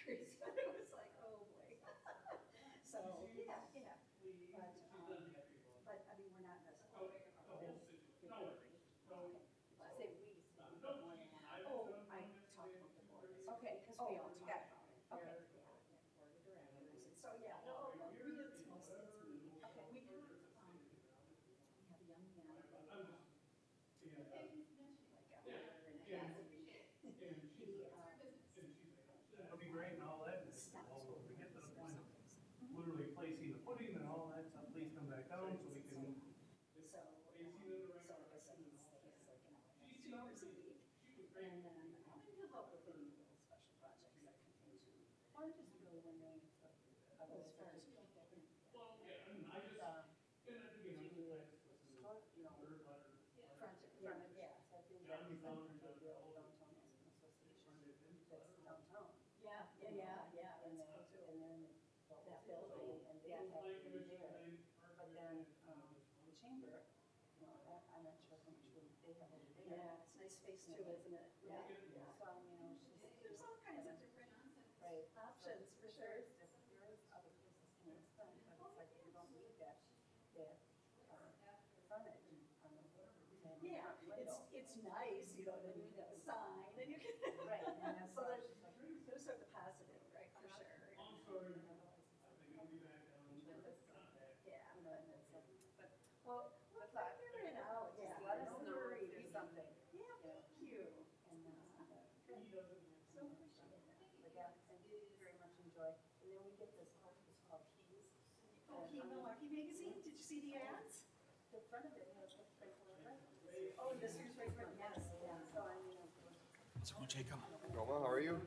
crazy, but it was like, oh boy. So, yeah, but I mean, we're not necessarily. Okay. I say we, so we have more than one. Oh, I talked about the board. Okay, Because we all got talk it. about it. Okay. Yeah, board of directors, and so, yeah, no, it's mostly, it's me. Okay. We have, we have a young man, like, like a year and a half. It'll be great and all that, well, we get to the point of literally placing the footing and all that stuff, please come back down so we can. So, like I said, he's like an hour, 2 hours a week, and then, he'll help with any little special projects that come into. Well, I'm just really wondering if the other, As far as people that can, Start, you know, Project, yeah, yeah. so I've been down downtown association that's downtown. Yeah, And that's then, cool too. and then That building, and they have it there, but then, the chamber, you know, I'm not sure how much room they have over there. Yeah, it's nice space too, isn't it? Yeah. So, you know, it's just. There's all kinds of different Right. options for sure. There is other places can spend, but it's like you don't need that frontage on the. Yeah, it's nice, you know, then you have a sign, and you can. Right, and that's So why there's, it's like. there's sort of the positive, right, for sure. Yeah, You know, and it's like, but well, we'll figure it out, yeah. just let us Don't know worry. if there's something. Yeah, thank you. And, So appreciate that. but yeah, I do very much enjoy, and then we get this book, it's called Keys. Oh, Key Milwaukee Magazine, did you see the ads? The front of it has the Franklin reference. Oh, this year's right front, yes, yeah. So I mean, So Jacob. Roma, how are you?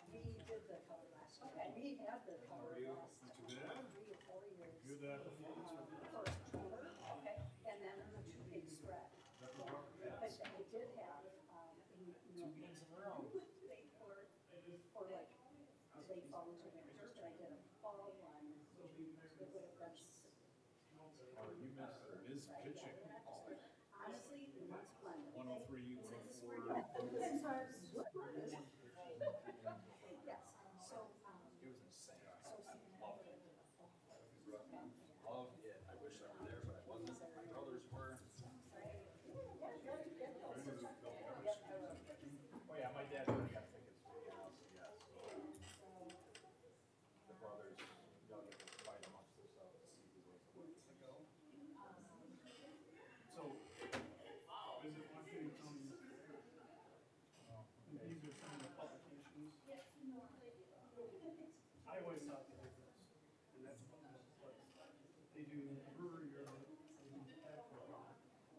We did the cover last year. We had the cover last, Not too bad. 3 or 4 years. You're the First cover, okay, and then the 2 big spread. But I did have, Two games in a row. late for like, late fall into winter, but I did a fall one. It would have been. Or you missed his pitching. Honestly, it's blended. 103, 104. Yes, so, It was insane. so see, Loved it. Loved it. I wish I were there, but I wasn't. My brothers were. Oh yeah, my dad already got tickets to the house. Yes. The brothers, y'all get to fight amongst themselves to see who wins the work to go. So, visit Washington County yesterday. And these are some of the publications. I always thought they did this, and that's what they do brewery or they do tap room.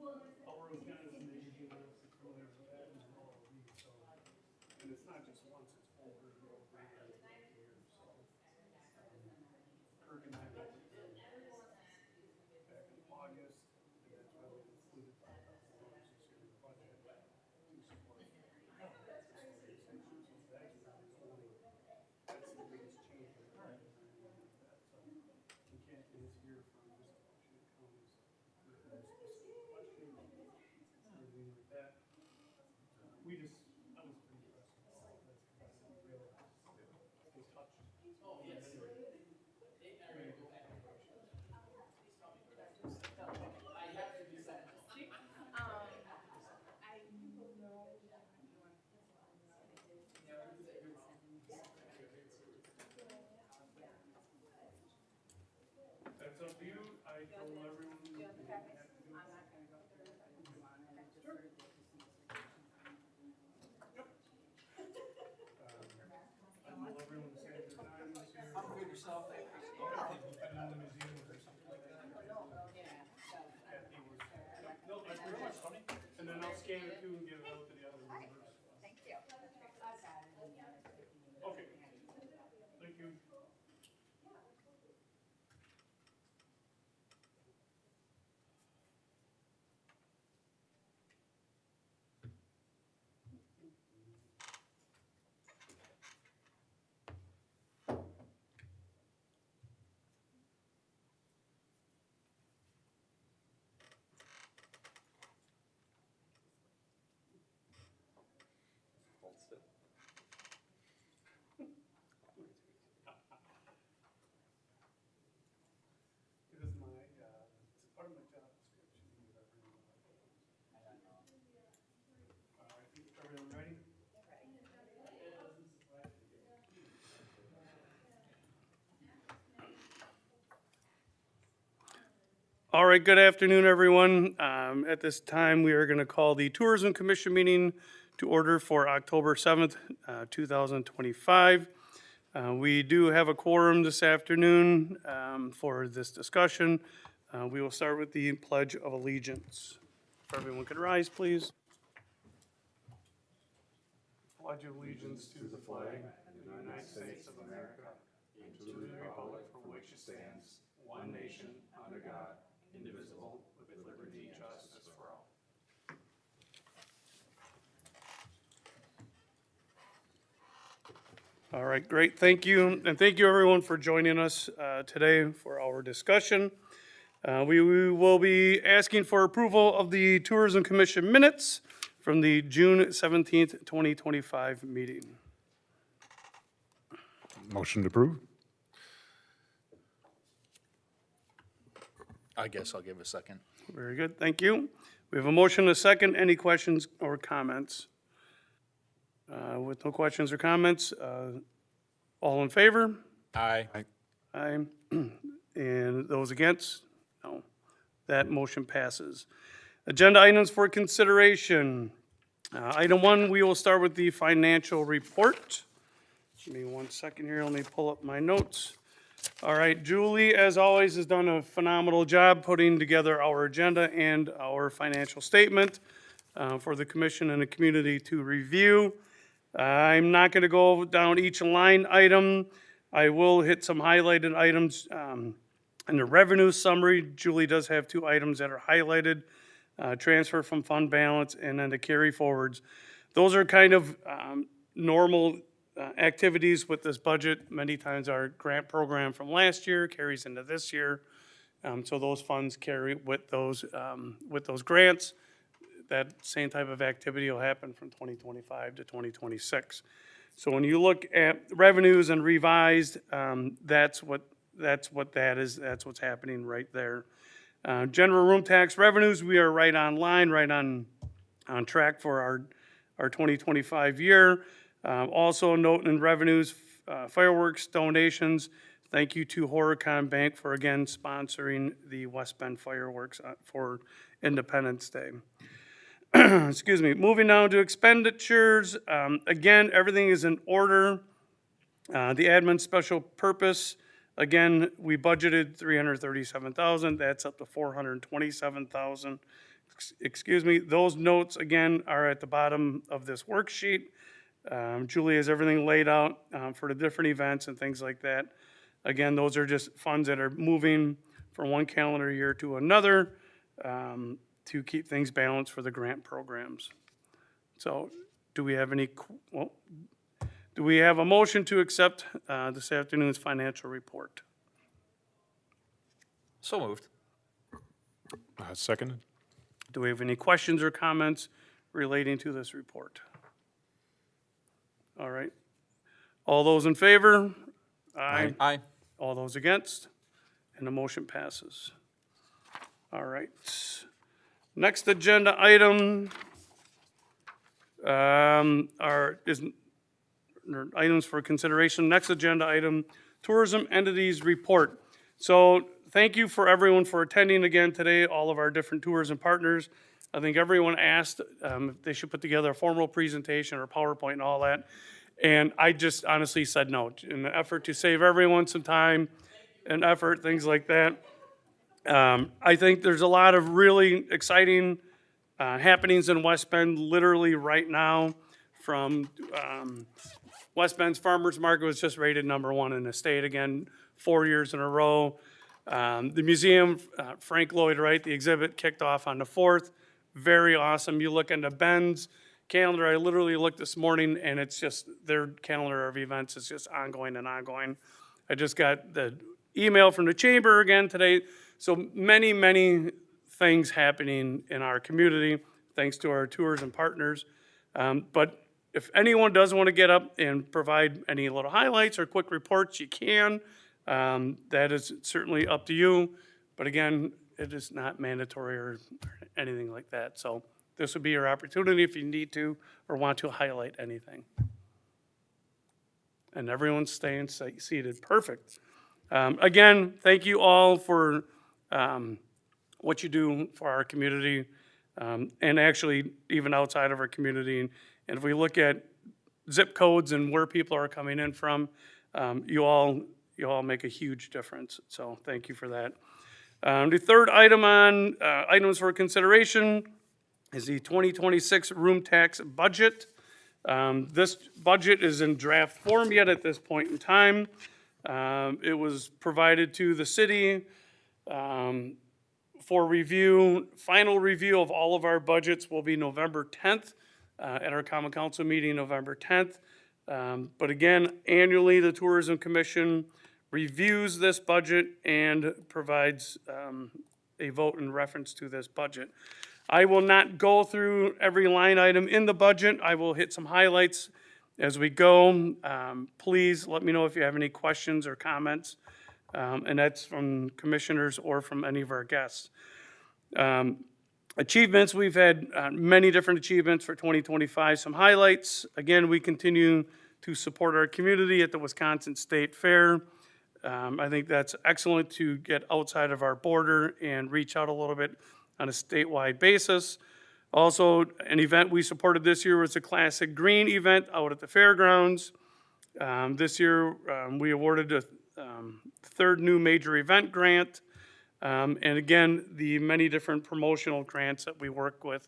Our Wisconsin, they do this, it's really bad and all of these, so. And it's not just once, it's over and over again every year, so. Kirk and I went back in August, and that's why we included $5,000 this year in the budget to support. That's the biggest change. So we can't get this here from just Washington counties. Everything like that. We just, I was pretty impressed. That's real. They touched. Oh, yes. That's up to you. I told everyone. do you have the they have packets? to do I'm it. not gonna go through it, I don't want, and I just heard that this is. I told everyone to save their time this year. I'm good yourself. I appreciate it. Been in the museums or something like that. Yeah, so. Kathy was. No, thank you very much, Tony. And then I'll scan it too and give it out to the other members. thank you. I've got it in there. Okay. Thank you. Hold still. All right, good afternoon, everyone. At this time, we are going to call the Tourism Commission meeting to order for October 7th, 2025. We do have a quorum this afternoon for this discussion. We will start with the Pledge of Allegiance. If everyone could rise, please. Pledge of allegiance to the flag of the United States of America and to the republic for which it stands, one nation, under God, indivisible, with liberty and justice for all. All right, great. Thank you. And thank you, everyone, for joining us today for our discussion. We will be asking for approval of the Tourism Commission minutes from the June 17th, 2025 meeting. Motion to approve? I guess I'll give a second. Very good, thank you. We have a motion and a second. Any questions or comments? With no questions or comments, all in favor? Aye. Aye. And those against? No. That motion passes. Agenda items for consideration. Item 1, we will start with the financial report. Give me 1 second here, let me pull up my notes. All right, Julie, as always, has done a phenomenal job putting together our agenda and our financial statement for the commission and the community to review. I'm not going to go down each line item. I will hit some highlighted items in the revenue summary. Julie does have 2 items that are highlighted, transfer from fund balance and then the carry forwards. Those are kind of normal activities with this budget. Many times our grant program from last year carries into this year. So those funds carry with those grants. That same type of activity will happen from 2025 to 2026. So when you look at revenues and revised, that's what that is. That's what's happening right there. General room tax revenues, we are right on line, right on track for our 2025 year. Also note in revenues, fireworks donations. Thank you to Horicon Bank for again sponsoring the West Bend fireworks for Independence Day. Excuse me. Moving down to expenditures. Again, everything is in order. The admin special purpose. Again, we budgeted $337,000. That's up to $427,000. Excuse me. Those notes again are at the bottom of this worksheet. Julie has everything laid out for the different events and things like that. Again, those are just funds that are moving from one calendar year to another to keep things balanced for the grant programs. So do we have do we have a motion to accept this afternoon's financial report? So moved. Seconded? Do we have any questions or comments relating to this report? All right. All those in favor? Aye. Aye. All those against? And the motion passes. All right. Next agenda item is items for consideration. Next agenda item, tourism entities report. So thank you for everyone for attending again today, all of our different tourism partners. I think everyone asked if they should put together a formal presentation or PowerPoint and all that. And I just honestly said no, in the effort to save everyone some time and effort, things like that. I think there's a lot of really exciting happenings in West Bend literally right now. From West Bend's Farmers Market was just rated #1 in the state again, 4 years in a row. The museum, Frank Lloyd Wright, the exhibit kicked off on the 4th. Very awesome. You look into Bend's calendar, I literally looked this morning and it's just, their calendar of events is just ongoing and ongoing. I just got the email from the chamber again today. So many, many things happening in our community thanks to our tourism partners. But if anyone does want to get up and provide any little highlights or quick reports, you can. That is certainly up to you. But again, it is not mandatory or anything like that. So this would be your opportunity if you need to or want to highlight anything. And everyone's staying seated. Perfect. Again, thank you all for what you do for our community, and actually even outside of our community. And if we look at zip codes and where people are coming in from, you all make a huge difference. So thank you for that. The third item on items for consideration is the 2026 room tax budget. This budget is in draft form yet at this point in time. It was provided to the city for review. Final review of all of our budgets will be November 10th at our Common Council meeting, November 10th. But again, annually, the Tourism Commission reviews this budget and provides a vote in reference to this budget. I will not go through every line item in the budget. I will hit some highlights as we go. Please let me know if you have any questions or comments, and that's from commissioners or from any of our guests. Achievements, we've had many different achievements for 2025. Some highlights, again, we continue to support our community at the Wisconsin State Fair. I think that's excellent to get outside of our border and reach out a little bit on a statewide basis. Also, an event we supported this year was the Classic Green event out at the fairgrounds. This year, we awarded a third new major event grant. And again, the many different promotional grants that we work with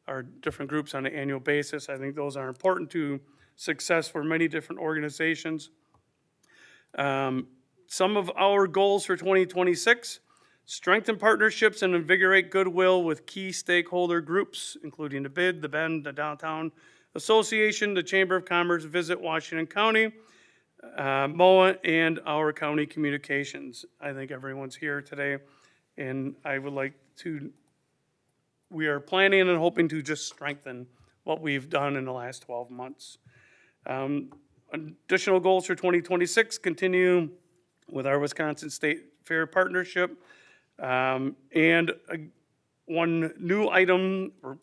our different groups on an annual basis. I think those are important to success for many different organizations. Some of our goals for 2026: strengthen partnerships and invigorate goodwill with key stakeholder groups, including the BID, the Bend, the Downtown Association, the Chamber of Commerce, Visit Washington County, MOA, and our county communications. I think everyone's here today, and I would like to, we are planning and hoping to just strengthen what we've done in the last 12 months. Additional goals for 2026, continue with our Wisconsin State Fair partnership. And one new item, or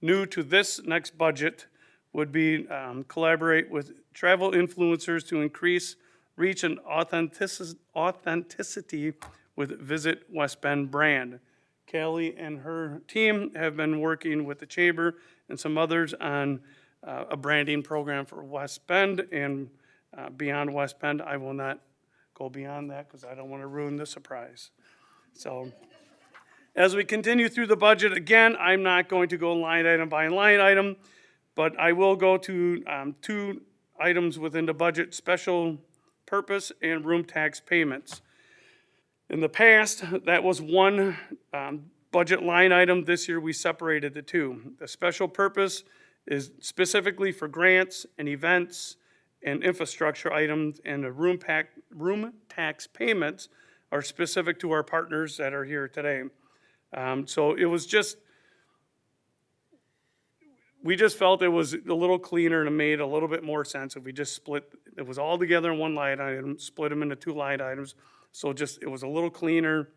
new to this next budget, would be collaborate with travel influencers to increase reach and authenticity with Visit West Bend brand. Kelly and her team have been working with the Chamber and some others on a branding program for West Bend and beyond West Bend. I will not go beyond that because I don't want to ruin the surprise. So as we continue through the budget, again, I'm not going to go line item by line item, but I will go to two items within the budget: special purpose and room tax payments. In the past, that was one budget line item. This year, we separated the two. The special purpose is specifically for grants and events and infrastructure items, and the room tax payments are specific to our partners that are here today. So it was just, we just felt it was a little cleaner and it made a little bit more sense if we just split, it was all together in one line item, split them into two line items. So just, it was a little cleaner.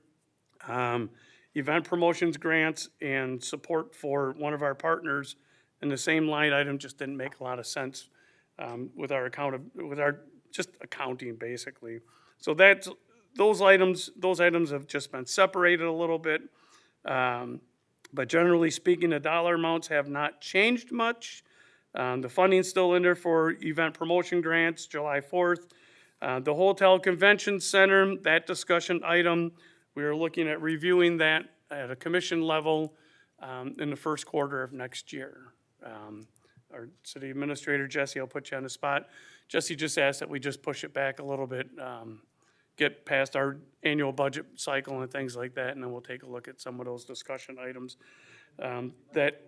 Event promotions grants and support for one of our partners in the same line item just didn't make a lot of sense with our just accounting basically. So that's, those items have just been separated a little bit. But generally speaking, the dollar amounts have not changed much. The funding's still in there for event promotion grants, July 4th. The Hotel Convention Center, that discussion item, we are looking at reviewing that at a commission level in the first quarter of next year. Our city administrator, Jesse, I'll put you on the spot. Jesse just asked that we just push it back a little bit, get past our annual budget cycle and things like that, and then we'll take a look at some of those discussion items. That,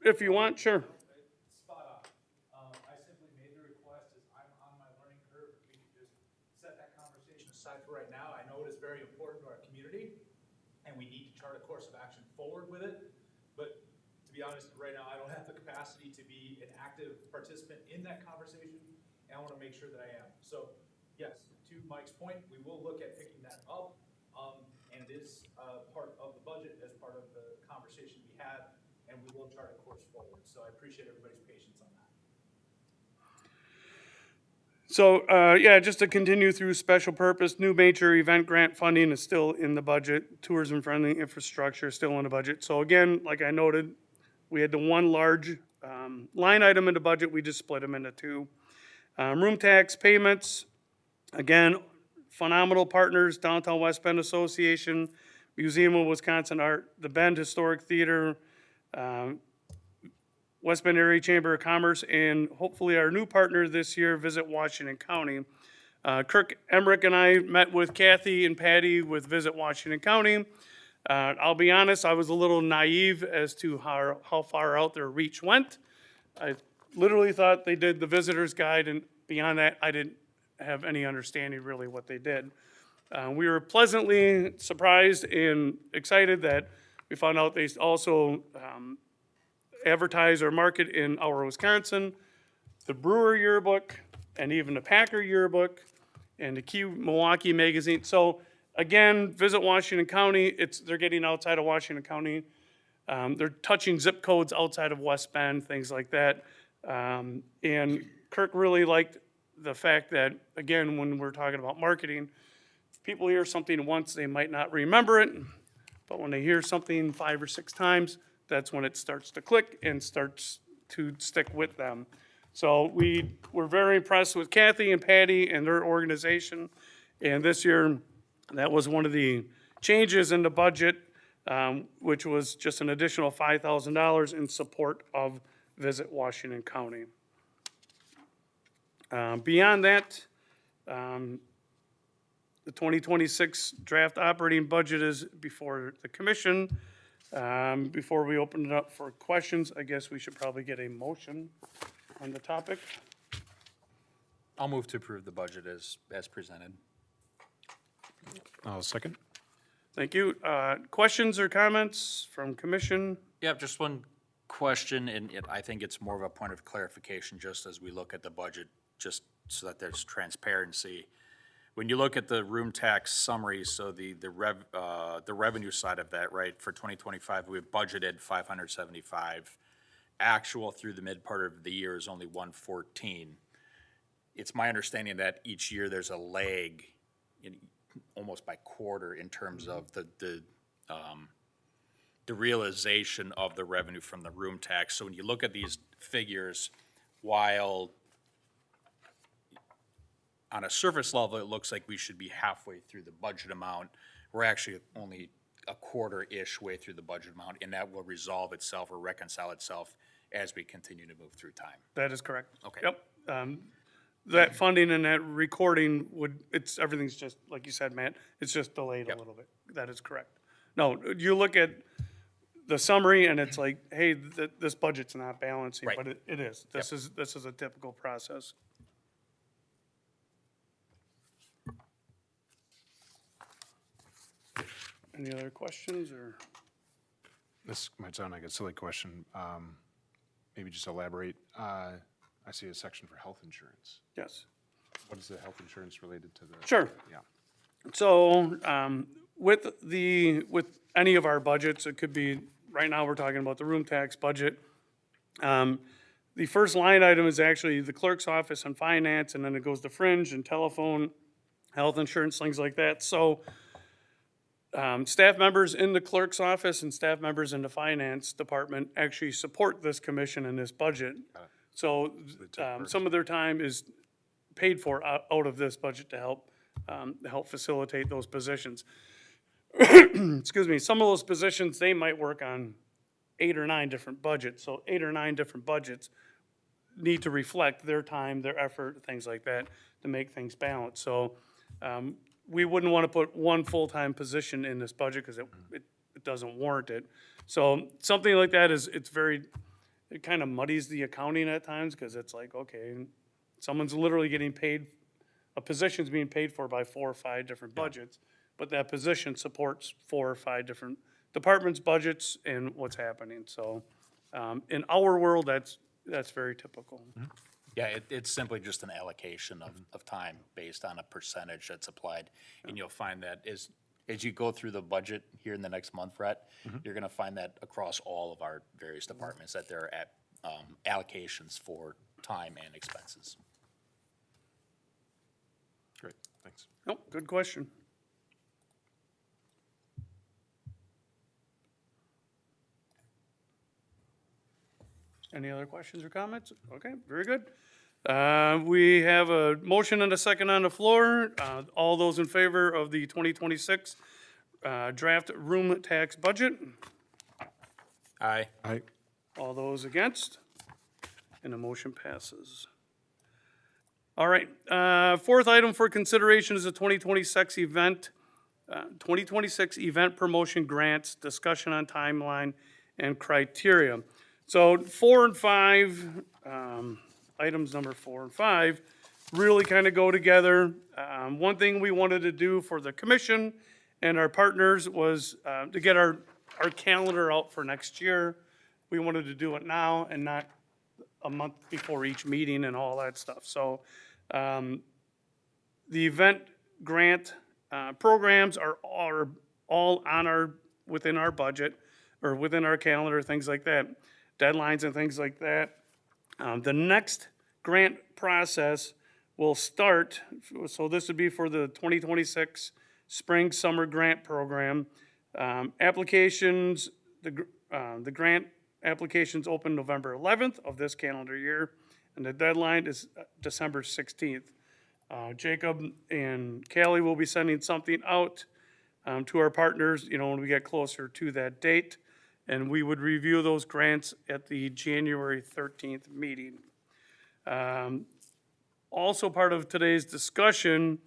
if you want, sure. Spot on. I simply made the request as I'm on my learning curve. If we could just set that conversation aside for right now. I know it is very important to our community, and we need to chart a course of action forward with it. But to be honest, right now, I don't have the capacity to be an active participant in that conversation, and I want to make sure that I am. So, yes, to Mike's point, we will look at picking that up, and it is part of the budget as part of the conversation we had, and we will chart a course forward. So I appreciate everybody's patience on that. So, yeah, just to continue through special purpose, new major event grant funding is still in the budget. Tourism-friendly infrastructure is still in the budget. So again, like I noted, we had the one large line item in the budget, we just split them into two. Room tax payments, again, phenomenal partners, Downtown West Bend Association, Museum of Wisconsin Art, the Bend Historic Theater, West Bend Area Chamber of Commerce, and hopefully our new partner this year, Visit Washington County. Kirk Emmerich and I met with Kathy and Patty with Visit Washington County. I'll be honest, I was a little naive as to how far out their reach went. I literally thought they did the visitor's guide, and beyond that, I didn't have any understanding really what they did. We were pleasantly surprised and excited that we found out they also advertise or market in Our Wisconsin, the Brewer Yearbook, and even the Packer Yearbook, and the Key Milwaukee Magazine. So again, Visit Washington County, they're getting outside of Washington County. They're touching zip codes outside of West Bend, things like that. And Kirk really liked the fact that, again, when we're talking about marketing, people hear something once, they might not remember it, but when they hear something 5 or 6 times, that's when it starts to click and starts to stick with them. So we were very impressed with Kathy and Patty and their organization. And this year, that was one of the changes in the budget, which was just an additional $5,000 in support of Visit Washington County. Beyond that, the 2026 draft operating budget is before the commission. Before we open it up for questions, I guess we should probably get a motion on the topic. I'll move to approve the budget as presented. I'll second. Thank you. Questions or comments from commission? Yeah, just one question, and I think it's more of a point of clarification just as we look at the budget, just so that there's transparency. When you look at the room tax summary, so the revenue side of that, right, for 2025, we have budgeted 575. Actual through the mid part of the year is only 114. It's my understanding that each year there's a lag, almost by quarter, in terms of the realization of the revenue from the room tax. So when you look at these figures, while on a surface level, it looks like we should be halfway through the budget amount. We're actually only a quarter-ish way through the budget amount, and that will resolve itself or reconcile itself as we continue to move through time. That is correct. Okay. Yep. That funding and that recording everything's just, like you said, Matt, it's just delayed a little bit. That is correct. No, you look at the summary and it's like, hey, this budget's not balancing, Right. but it is. This is a typical process. Any other questions or? This might sound like a silly question. Maybe just elaborate. I see a section for health insurance. Yes. What is the health insurance related to the? Sure. Yeah. So, with any of our budgets, it could be, right now, we're talking about the room tax budget. The first line item is actually the clerk's office and finance, and then it goes to fringe and telephone, health insurance, things like that. So, staff members in the clerk's office and staff members in the finance department actually support this commission and this budget. So, some of their time is paid for out of this budget to help facilitate those positions. Excuse me, some of those positions, they might work on 8 or 9 different budgets. So 8 or 9 different budgets need to reflect their time, their effort, things like that to make things balance. So we wouldn't want to put one full-time position in this budget because it doesn't warrant it. So something like that it kind of muddies the accounting at times because it's like, okay, someone's literally getting paid, a position's being paid for by 4 or 5 different budgets, but that position supports 4 or 5 different departments' budgets and what's happening. So in our world, that's very typical. Yeah, it's simply just an allocation of time based on a percentage that's applied. And you'll find that as you go through the budget here in the next month, Rhett, you're gonna find that across all of our various departments, that there are allocations for time and expenses. Thanks. Nope, good question. Any other questions or comments? Okay, very good. We have a motion and a second on the floor. All those in favor of the 2026 draft room tax budget? Aye. Aye. All those against? And the motion passes. All right, fourth item for consideration is a 2026 event promotion grants, discussion on timeline and criteria. So 4 and 5, items number 4 and 5 really kind of go together. One thing we wanted to do for the commission and our partners was to get our calendar out for next year. We wanted to do it now and not a month before each meeting and all that stuff. So the event grant programs are all on within our budget or within our calendar, things like that, deadlines and things like that. The next grant process will start, so this would be for the 2026 Spring Summer Grant Program. Applications, the grant applications open November 11th of this calendar year, and the deadline is December 16th. Jacob and Callie will be sending something out to our partners, when we get closer to that date, and we would review those grants at the January 13th meeting. Also part of today's discussion,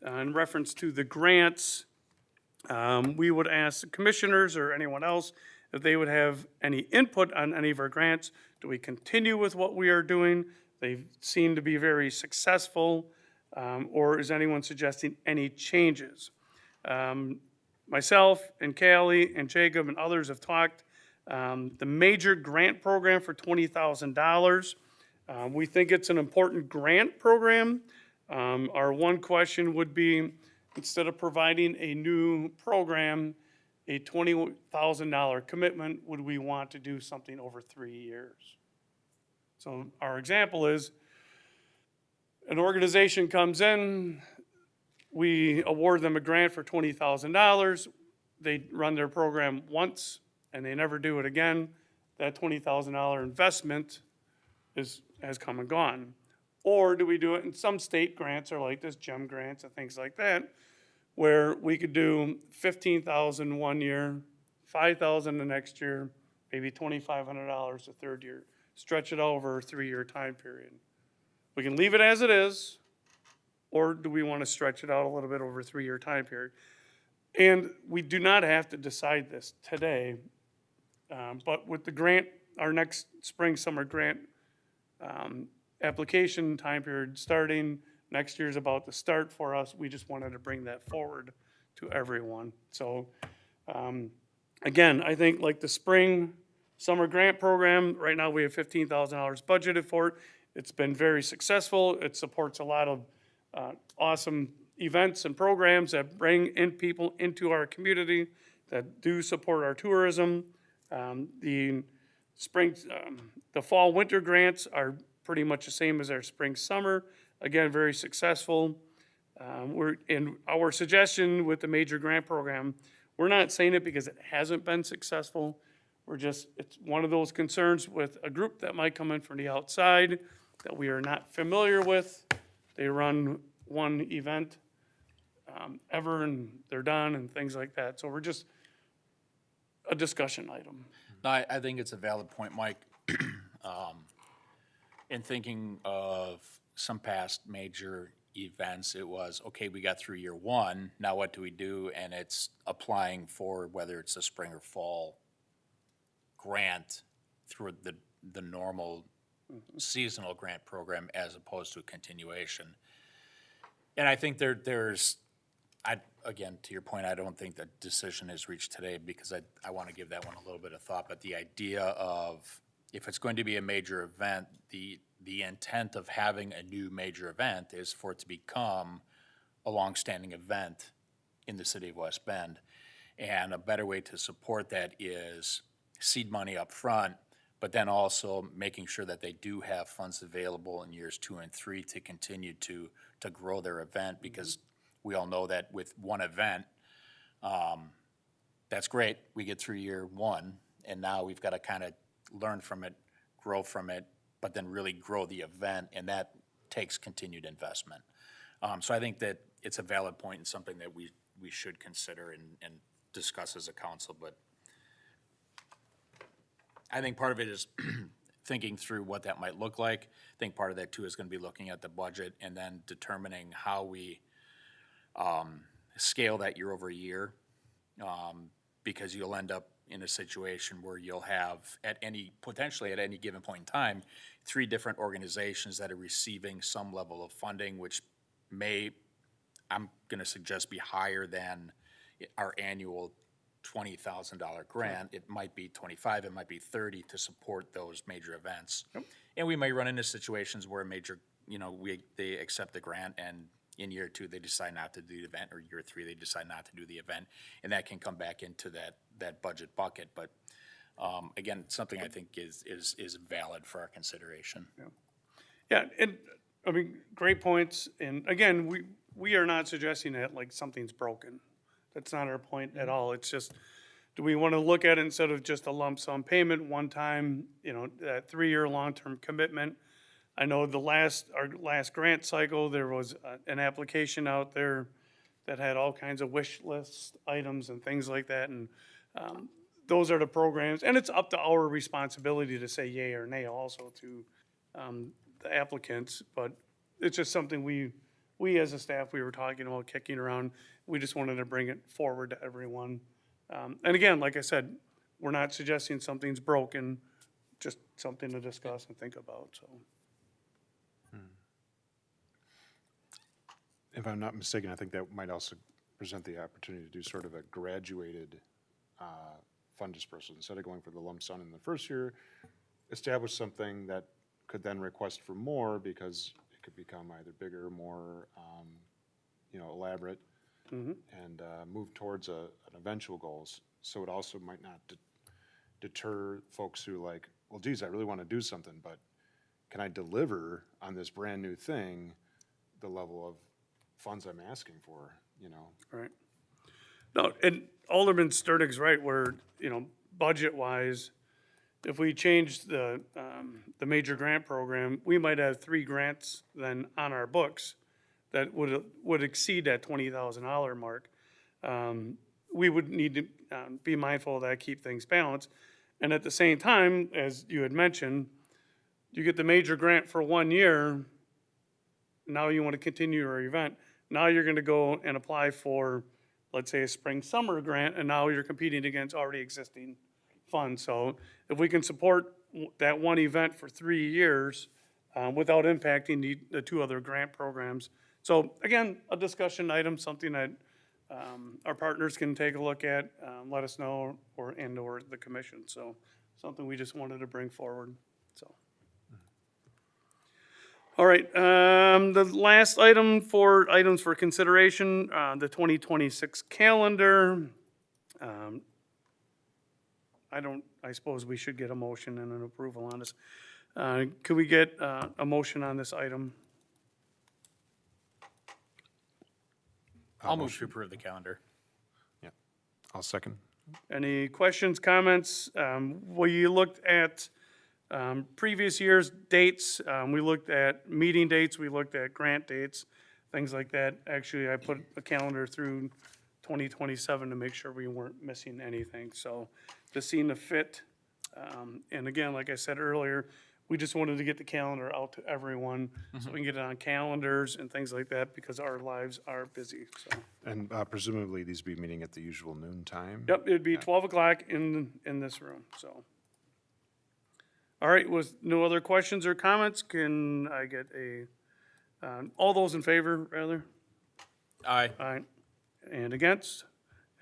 in reference to the grants, we would ask the commissioners or anyone else if they would have any input on any of our grants. Do we continue with what we are doing? They seem to be very successful, or is anyone suggesting any changes? Myself and Callie and Jacob and others have talked. The major grant program for $20,000. We think it's an important grant program. Our one question would be, instead of providing a new program, a $20,000 commitment, would we want to do something over 3 years? So our example is, an organization comes in, we award them a grant for $20,000, they run their program once, and they never do it again. That $20,000 investment has come and gone. Or do we do it, in some state grants are like this, GEM grants and things like that, where we could do $15,000 one year, $5,000 the next year, maybe $2,500 the third year, stretch it over a 3-year time period. We can leave it as it is, or do we want to stretch it out a little bit over a 3-year time period? And we do not have to decide this today, but with the grant, our next spring summer grant application time period starting, next year's about to start for us, we just wanted to bring that forward to everyone. So again, I think like the spring summer grant program, right now we have $15,000 budgeted for it. It's been very successful. It supports a lot of awesome events and programs that bring in people into our community that do support our tourism. The fall winter grants are pretty much the same as our spring summer. Again, very successful. Our suggestion with the major grant program, we're not saying it because it hasn't been successful. It's one of those concerns with a group that might come in from the outside that we are not familiar with. They run one event ever and they're done and things like that. So we're just a discussion item. No, I think it's a valid point, Mike. In thinking of some past major events, it was, okay, we got through year one, now what do we do? And it's applying for whether it's a spring or fall grant through the normal seasonal grant program as opposed to a continuation. And I think again, to your point, I don't think the decision is reached today because I want to give that one a little bit of thought. But the idea of, if it's going to be a major event, the intent of having a new major event is for it to become a longstanding event in the city of West Bend. And a better way to support that is seed money up front, but then also making sure that they do have funds available in years 2 and 3 to continue to grow their event, because we all know that with one event, that's great. We get through year one, and now we've got to kind of learn from it, grow from it, but then really grow the event, and that takes continued investment. So I think that it's a valid point and something that we should consider and discuss as a council, but I think part of it is thinking through what that might look like. I think part of that too is going to be looking at the budget and then determining how we scale that year over year. Because you'll end up in a situation where you'll have potentially at any given point in time, 3 different organizations that are receiving some level of funding, which may, I'm gonna suggest, be higher than our annual $20,000 grant. It might be 25, it might be 30 to support those major events. And we may run into situations where a major, they accept the grant, and in year 2, they decide not to do the event, or year 3, they decide not to do the event, and that can come back into that budget bucket. But again, something I think is valid for our consideration. Yeah, and, I mean, great points, and again, we are not suggesting that like something's broken. That's not our point at all. It's just, do we want to look at it instead of just a lump sum payment, one time, that 3-year long-term commitment? I know our last grant cycle, there was an application out there that had all kinds of wish list items and things like that, and those are the programs, and it's up to our responsibility to say yay or nay also to the applicants, but it's just something we as a staff, we were talking about kicking around. We just wanted to bring it forward to everyone. And again, like I said, we're not suggesting something's broken, just something to discuss and think about, so. If I'm not mistaken, I think that might also present the opportunity to do sort of a graduated fund dispersal. Instead of going for the lump sum in the first year, establish something that could then request for more because it could become either bigger, more, elaborate, and move towards an eventual goals. So it also might not deter folks who like, well, geez, I really want to do something, but can I deliver on this brand new thing the level of funds I'm asking for, Right. No, and Alderman Sturdig's right, where, budget-wise, if we change the major grant program, we might have 3 grants then on our books that would exceed that $20,000 mark. We would need to be mindful of that, keep things balanced. And at the same time, as you had mentioned, you get the major grant for 1 year, now you want to continue your event. Now you're going to go and apply for, let's say, a spring-summer grant, and now you're competing against already existing funds. So if we can support that one event for 3 years without impacting the 2 other grant programs. So again, a discussion item, something that our partners can take a look at, let us know, or the commission. So something we just wanted to bring forward, so. All right, the last items for consideration, the 2026 calendar. I suppose we should get a motion and an approval on this. Could we get a motion on this item? I'll move to approve the calendar. Yeah, I'll second. Any questions, comments? We looked at previous year's dates, we looked at meeting dates, we looked at grant dates, things like that. Actually, I put a calendar through 2027 to make sure we weren't missing anything. So just seeing the fit. And again, like I said earlier, we just wanted to get the calendar out to everyone so we can get it on calendars and things like that because our lives are busy, so. And presumably these will be meeting at the usual noon time? Yep, it'd be 12 o'clock in this room, so. All right, with no other questions or comments, can I get all those in favor, rather? Aye. Aye. And against?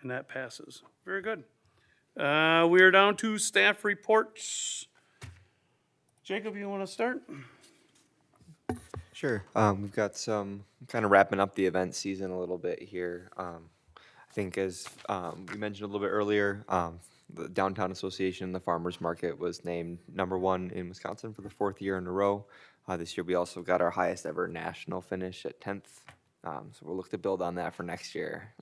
And that passes. Very good. We are down to staff reports. Jacob, you want to start? Sure. We've got some kind of wrapping up the event season a little bit here. I think as we mentioned a little bit earlier, the Downtown Association, the Farmers Market, was named #1 in Wisconsin for the 4th year in a row. This year we also got our highest ever national finish at 10th So we'll look to build on that for next year.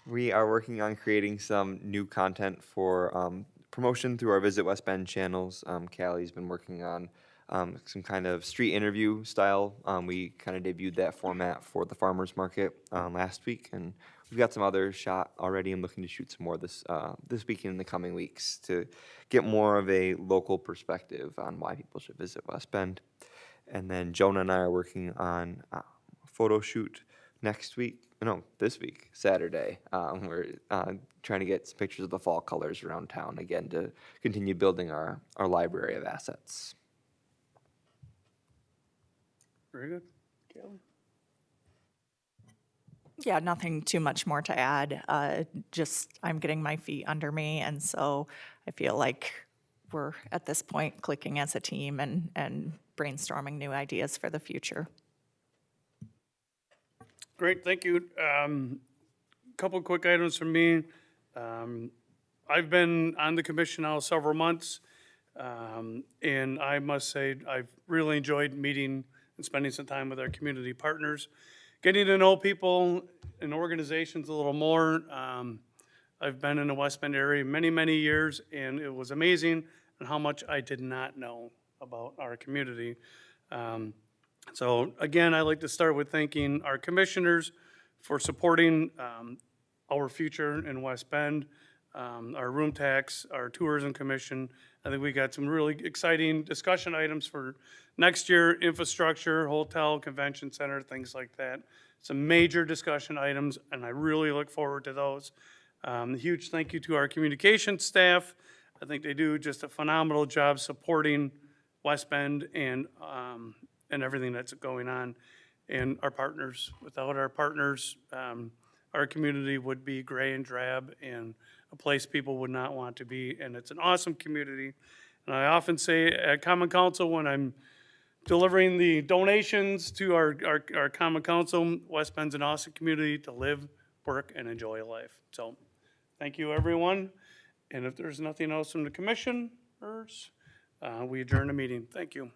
We are working on creating some new content for promotion through our Visit West Bend channels. Callie's been working on some kind of street interview style. We kind of debuted that format for the farmers market last week, and we've got some others shot already and looking to shoot some more this week and in the coming weeks to get more of a local perspective on why people should visit West Bend. And then Jonah and I are working on a photo shoot this week, Saturday. We're trying to get some pictures of the fall colors around town again to continue building our library of assets. Very good. Kelly? Yeah, nothing too much more to add. Just I'm getting my feet under me, and so I feel like we're at this point clicking as a team and brainstorming new ideas for the future. Great, thank you. Couple quick items from me. I've been on the commission now several months, and I must say I've really enjoyed meeting and spending some time with our community partners, getting to know people and organizations a little more. I've been in the West Bend area many, many years, and it was amazing and how much I did not know about our community. So again, I'd like to start with thanking our commissioners for supporting our future in West Bend, our room tax, our tourism commission. I think we got some really exciting discussion items for next year: infrastructure, hotel, convention center, things like that. Some major discussion items, and I really look forward to those. A huge thank you to our communications staff. I think they do just a phenomenal job supporting West Bend and everything that's going on. And our partners. Without our partners, our community would be gray and drab and a place people would not want to be. And it's an awesome community. And I often say at Common Council, when I'm delivering the donations to our Common Council, West Bend's an awesome community to live, work, and enjoy life. So thank you, everyone. And if there's nothing else from the commissioners, we adjourn the meeting. Thank you.